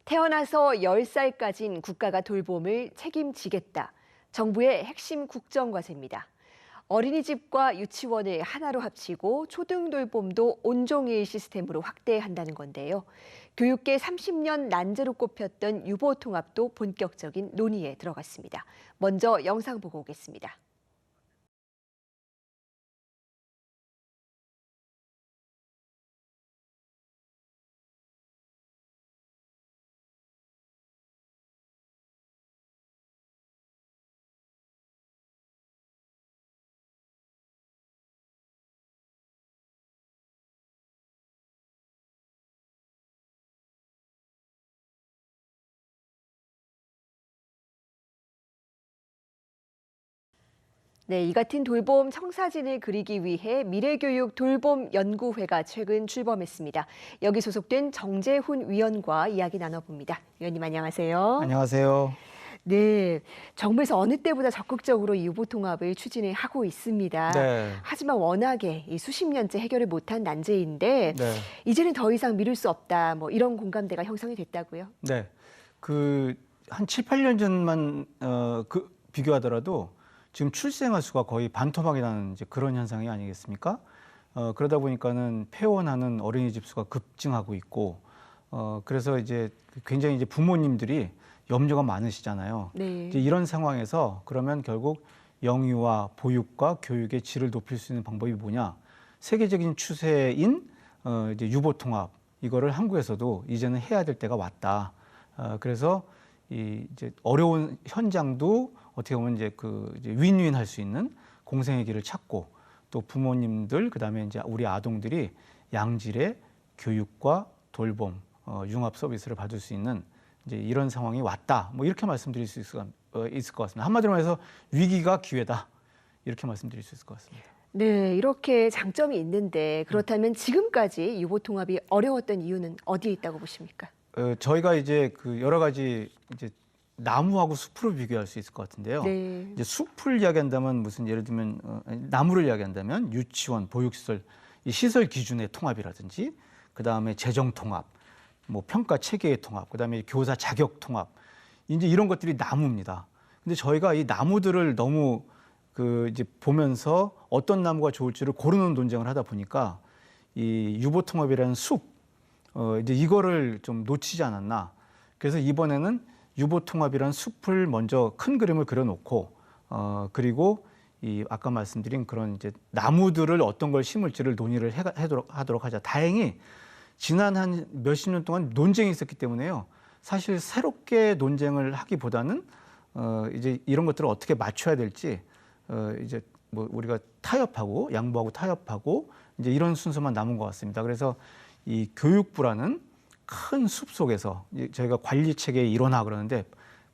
태어나서 10살까지는 국가가 돌봄을 책임지겠다. 정부의 핵심 국정과제입니다. 어린이집과 유치원을 하나로 합치고 초등 돌봄도 온종일 시스템으로 확대한다는 건데요. 교육계 30년 난제로 꼽혔던 유보통합도 본격적인 논의에 들어갔습니다. 먼저 영상 보고 오겠습니다. 네, 이 같은 돌봄 청사진을 그리기 위해 미래교육 돌봄연구회가 최근 출범했습니다. 여기 소속된 정재훈 위원과 이야기 나눠봅니다. 위원님 안녕하세요. 안녕하세요. 네, 정부에서 어느 때보다 적극적으로 이 유보통합을 추진을 하고 있습니다. 네. 하지만 워낙에 이 수십 년째 해결을 못한 난제인데 네. 이제는 더 이상 미룰 수 없다. 뭐 이런 공감대가 형성이 됐다고요? 네. 한 7, 8년 전만 비교하더라도 지금 출생아 수가 거의 반토막이 나는 이제 그런 현상이 아니겠습니까? 그러다 보니까는 폐원하는 어린이집 수가 급증하고 있고, 그래서 이제 굉장히 이제 부모님들이 염려가 많으시잖아요. 네. 이제 이런 상황에서 그러면 결국 영유아 보육과 교육의 질을 높일 수 있는 방법이 뭐냐? 세계적인 추세인 이제 유보통합, 이거를 한국에서도 이제는 해야 될 때가 왔다. 그래서 이제 어려운 현장도 어떻게 보면 이제 이제 윈윈 할 수 있는 공생의 길을 찾고, 또 부모님들 그다음에 이제 우리 아동들이 양질의 교육과 돌봄, 융합 서비스를 받을 수 있는 이제 이런 상황이 왔다. 뭐 이렇게 말씀드릴 수 있을 것 같습니다. 한마디로 말해서 위기가 기회다. 이렇게 말씀드릴 수 있을 것 같습니다. 네, 이렇게 장점이 있는데 그렇다면 지금까지 유보통합이 어려웠던 이유는 어디에 있다고 보십니까? 저희가 이제 여러 가지 이제 나무하고 숲으로 비교할 수 있을 것 같은데요. 네. 이제 숲을 이야기한다면 무슨 예를 들면 나무를 이야기한다면 유치원, 보육시설, 이 시설 기준의 통합이라든지, 그 다음에 재정 통합, 뭐 평가 체계의 통합, 그 다음에 교사 자격 통합, 이제 이런 것들이 나무입니다. 근데 저희가 이 나무들을 너무 이제 보면서 어떤 나무가 좋을지를 고르는 논쟁을 하다 보니까 이 유보통합이라는 숲, 이제 이거를 좀 놓치지 않았나. 그래서 이번에는 유보통합이라는 숲을 먼저 큰 그림을 그려놓고, 그리고 아까 말씀드린 그런 이제 나무들을 어떤 걸 심을지를 논의를 하도록 하자. 다행히 지난 한 몇십 년 동안 논쟁이 있었기 때문에요. 사실 새롭게 논쟁을 하기보다는 이제 이런 것들을 어떻게 맞춰야 될지 이제 뭐 우리가 타협하고 양보하고 타협하고 이제 이런 순서만 남은 것 같습니다. 그래서 이 교육부라는 큰 숲 속에서 저희가 관리 체계의 일원화 그러는데,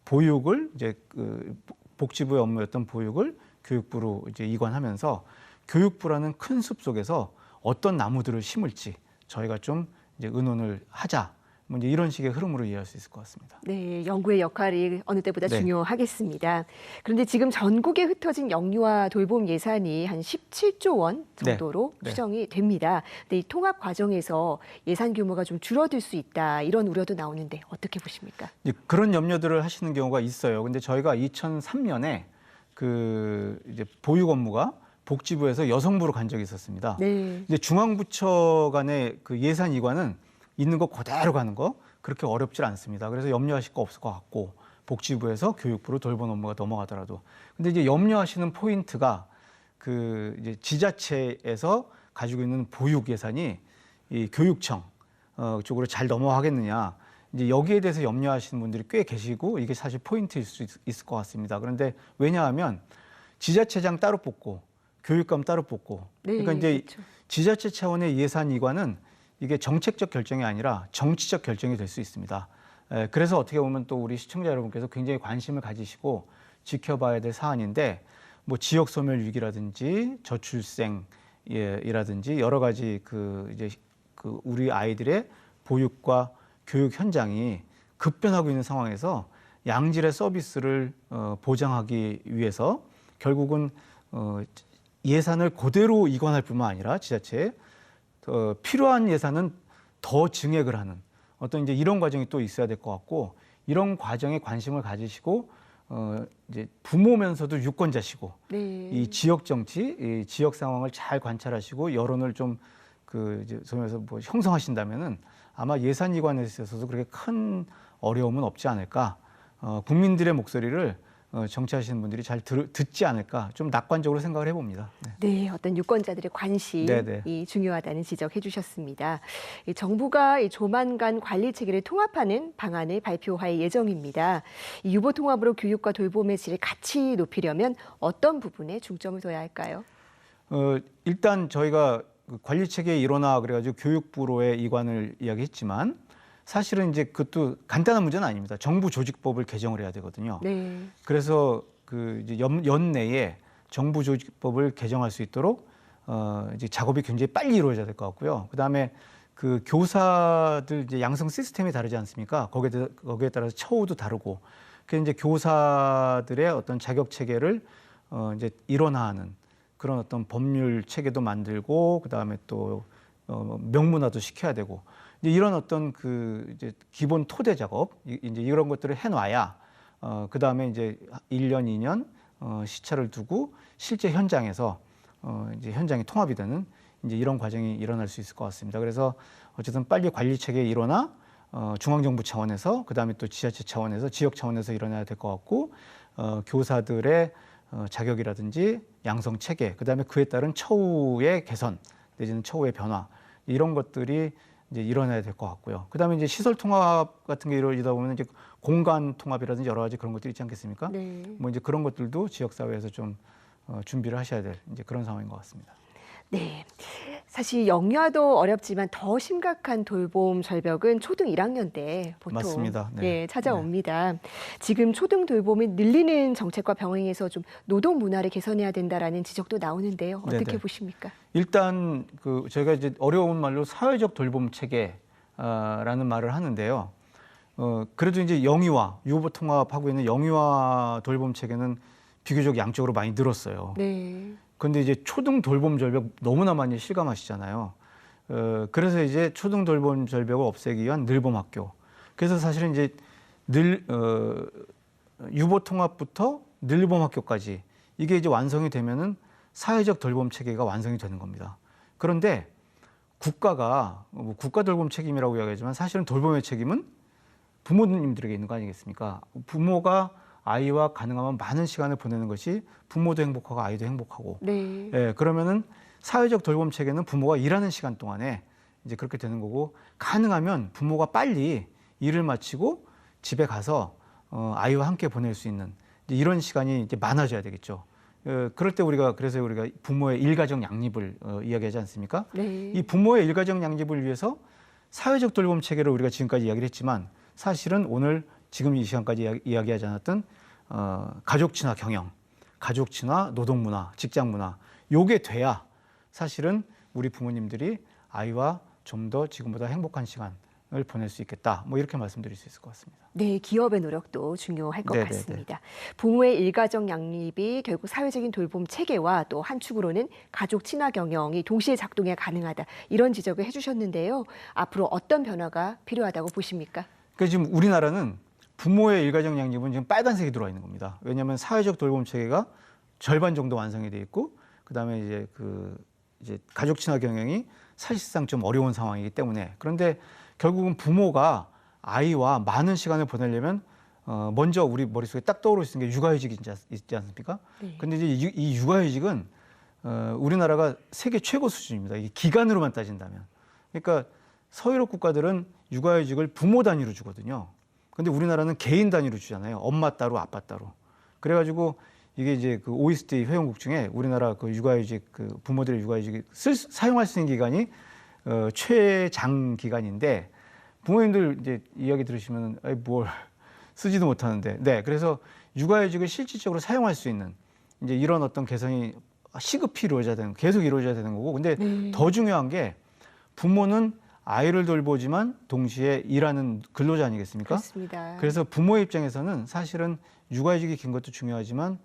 보육을 이제 복지부의 업무였던 보육을 교육부로 이제 이관하면서 교육부라는 큰 숲 속에서 어떤 나무들을 심을지 저희가 좀 이제 의논을 하자. 뭐 이제 이런 식의 흐름으로 이해할 수 있을 것 같습니다. 네, 연구의 역할이 어느 때보다 네. 중요하겠습니다. 그런데 지금 전국에 흩어진 영유아 돌봄 예산이 한 17조 원 정도로 네. 추정이 됩니다. 근데 이 통합 과정에서 예산 규모가 좀 줄어들 수 있다, 이런 우려도 나오는데 어떻게 보십니까? 이제 그런 염려들을 하시는 경우가 있어요. 근데 저희가 2003년에 이제 보육 업무가 복지부에서 여성부로 간 적이 있었습니다. 네. 이제 중앙부처 간의 예산 이관은 있는 거 그대로 가는 거 그렇게 어렵지 않습니다. 그래서 염려하실 거 없을 것 같고, 복지부에서 교육부로 돌봄 업무가 넘어가더라도. 근데 이제 염려하시는 포인트가 이제 지자체에서 가지고 있는 보육 예산이 이 교육청 쪽으로 잘 넘어가겠느냐. 이제 여기에 대해서 염려하시는 분들이 꽤 계시고, 이게 사실 포인트일 수 있을 것 같습니다. 그런데 왜냐하면 지자체장 따로 뽑고 교육감 따로 뽑고, 네, 그러니까 이제 그렇죠. 지자체 차원의 예산 이관은 이게 정책적 결정이 아니라 정치적 결정이 될 수 있습니다. 그래서 어떻게 보면 또 우리 시청자 여러분께서 굉장히 관심을 가지시고 지켜봐야 될 사안인데, 뭐 지역 소멸 위기라든지 저출생이라든지 여러 가지 이제 우리 아이들의 보육과 교육 현장이 급변하고 있는 상황에서 양질의 서비스를 보장하기 위해서 결국은 예산을 그대로 이관할 뿐만 아니라 지자체에 필요한 예산은 더 증액을 하는, 어떤 이제 이런 과정이 또 있어야 될 것 같고 이런 과정에 관심을 가지시고 이제 부모면서도 유권자시고 네. 이 지역 정치, 이 지역 상황을 잘 관찰하시고 여론을 좀 이제 소위 말해서 뭐 형성하신다면은 아마 예산이관에 있어서도 그렇게 큰 어려움은 없지 않을까. 국민들의 목소리를 정치하시는 분들이 잘 듣지 않을까 좀 낙관적으로 생각을 해봅니다. 네. 네, 어떤 유권자들의 관심이 네네. 중요하다는 지적해 주셨습니다. 이 정부가 조만간 관리 체계를 통합하는 방안을 발표할 예정입니다. 이 유보 통합으로 교육과 돌봄의 질을 같이 높이려면 어떤 부분에 중점을 둬야 할까요? 일단 저희가 그 관리 체계 일원화 그래가지고 교육부로의 이관을 이야기했지만 사실은 이제 그것도 간단한 문제는 아닙니다. 정부 조직법을 개정을 해야 되거든요. 네. 그래서 그 이제 연내에 정부 조직법을 개정할 수 있도록 이제 작업이 굉장히 빨리 이루어져야 될 것 같고요. 그다음에 그 교사들 이제 양성 시스템이 다르지 않습니까? 거기에 따라서 처우도 다르고. 그래서 이제 교사들의 어떤 자격 체계를 이제 일원화하는 그런 어떤 법률 체계도 만들고 그다음에 또 명문화도 시켜야 되고 이제 이런 어떤 그 이제 기본 토대 작업 이제 이런 것들을 해놔야 그다음에 이제 1년, 2년 시차를 두고 실제 현장에서 이제 현장이 통합이 되는 이제 이런 과정이 일어날 수 있을 것 같습니다. 그래서 어쨌든 빨리 관리 체계 일원화 중앙정부 차원에서 그다음에 또 지자체 차원에서 지역 차원에서 일어나야 될 것 같고 교사들의 자격이라든지 양성 체계 그다음에 그에 따른 처우의 개선 내지는 처우의 변화 이런 것들이 이제 일어나야 될 것 같고요. 그다음에 이제 시설 통합 같은 게 이루어지다 보면 이제 공간 통합이라든지 여러 가지 그런 것들이 있지 않겠습니까? 네. 뭐 이제 그런 것들도 지역 사회에서 좀 준비를 하셔야 될 이제 그런 상황인 것 같습니다. 네. 사실 영유아도 어렵지만 더 심각한 돌봄 절벽은 초등 1학년 때 보통 맞습니다. 네. 네, 찾아옵니다. 지금 초등 돌봄이 늘리는 정책과 병행해서 좀 노동 문화를 개선해야 된다라는 지적도 나오는데요. 어떻게 네네. 보십니까? 일단 그 저희가 이제 어려운 말로 사회적 돌봄 체계라는 말을 하는데요. 그래도 이제 영유아 유보 통합하고 있는 영유아 돌봄 체계는 비교적 양적으로 많이 늘었어요. 네. 그런데 이제 초등 돌봄 절벽 너무나 많이 실감하시잖아요. 그래서 이제 초등 돌봄 절벽을 없애기 위한 늘봄 학교. 그래서 사실은 이제 유보 통합부터 늘봄 학교까지 이게 이제 완성이 되면은 사회적 돌봄 체계가 완성이 되는 겁니다. 그런데 국가가 뭐 국가 돌봄 책임이라고 이야기하지만 사실은 돌봄의 책임은 부모님들에게 있는 거 아니겠습니까? 부모가 아이와 가능하면 많은 시간을 보내는 것이 부모도 행복하고 아이도 행복하고. 네. 예, 그러면은 사회적 돌봄 체계는 부모가 일하는 시간 동안에 이제 그렇게 되는 거고 가능하면 부모가 빨리 일을 마치고 집에 가서 아이와 함께 보낼 수 있는 이런 시간이 이제 많아져야 되겠죠. 그럴 때 그래서 우리가 부모의 일가정 양립을 이야기하지 않습니까? 네. 이 부모의 일가정 양립을 위해서 사회적 돌봄 체계를 우리가 지금까지 이야기를 했지만 사실은 오늘 지금 이 시간까지 이야기하지 않았던 가족 친화 경영, 가족 친화 노동 문화, 직장 문화 요게 돼야 사실은 우리 부모님들이 아이와 좀 더 지금보다 행복한 시간을 보낼 수 있겠다. 뭐 이렇게 말씀드릴 수 있을 것 같습니다. 네, 기업의 노력도 중요할 것 네네네. 같습니다. 부모의 일가정 양립이 결국 사회적인 돌봄 체계와 또 한 축으로는 가족 친화 경영이 동시에 작동해야 가능하다. 이런 지적을 해주셨는데요. 앞으로 어떤 변화가 필요하다고 보십니까? 그러니까 지금 우리나라는 부모의 일가정 양립은 지금 빨간색이 들어와 있는 겁니다. 왜냐하면 사회적 돌봄 체계가 절반 정도 완성이 돼 있고 그다음에 이제 가족 친화 경영이 사실상 좀 어려운 상황이기 때문에 그런데 결국은 부모가 아이와 많은 시간을 보내려면 먼저 우리 머릿속에 딱 떠오를 수 있는 게 육아휴직이 있지 않습니까? 네. 근데 이제 이 육아휴직은 우리나라가 세계 최고 수준입니다. 이게 기간으로만 따진다면. 그러니까 서유럽 국가들은 육아휴직을 부모 단위로 주거든요. 근데 우리나라는 개인 단위로 주잖아요. 엄마 따로 아빠 따로. 그래가지고 이게 이제 그 OECD 회원국 중에 우리나라 그 육아휴직 그 부모들의 육아휴직이 사용할 수 있는 기간이 최장 기간인데 부모님들 이제 이야기 들으시면 뭘 쓰지도 못하는데 네 그래서 육아휴직을 실질적으로 사용할 수 있는 이제 이런 어떤 개선이 시급히 이루어져야 되는 계속 이루어져야 되는 거고 근데 네. 더 중요한 게 부모는 아이를 돌보지만 동시에 일하는 근로자 아니겠습니까? 그렇습니다. 그래서 부모의 입장에서는 사실은 육아휴직이 긴 것도 중요하지만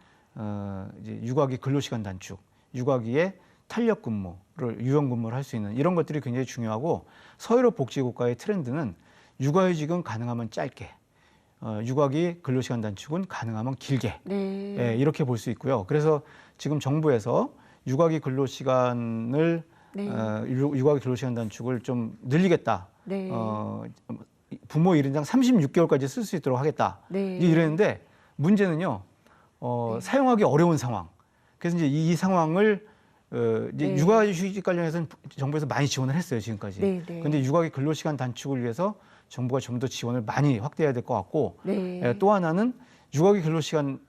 이제 육아기 근로시간 단축, 육아기에 탄력 근무를 유연 근무를 할 수 있는 이런 것들이 굉장히 중요하고 서유럽 복지국가의 트렌드는 육아휴직은 가능하면 짧게, 육아기 근로시간 단축은 가능하면 길게, 네. 예, 이렇게 볼 수 있고요. 그래서 지금 정부에서 육아기 근로시간을 네. 육아기 근로시간 단축을 좀 늘리겠다. 네. 부모 1인당 36개월까지 쓸 수 있도록 하겠다. 네. 이랬는데 문제는요. 네. 사용하기 어려운 상황. 그래서 이제 이 상황을 이제 네. 육아휴직 관련해서는 정부에서 많이 지원을 했어요, 지금까지. 네, 네. 근데 육아기 근로시간 단축을 위해서 정부가 좀 더 지원을 많이 확대해야 될 것 같고, 네. 또 하나는 육아기 근로시간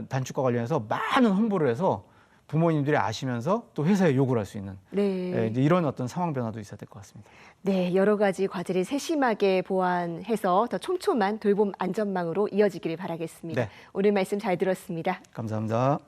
단축과 관련해서 많은 홍보를 해서 부모님들이 아시면서 또 회사에 요구를 할 수 있는 네. 이제 이런 어떤 상황 변화도 있어야 될 것 같습니다. 네, 여러 가지 과제를 세심하게 보완해서 더 촘촘한 돌봄 안전망으로 이어지기를 바라겠습니다. 네. 오늘 말씀 잘 들었습니다. 감사합니다.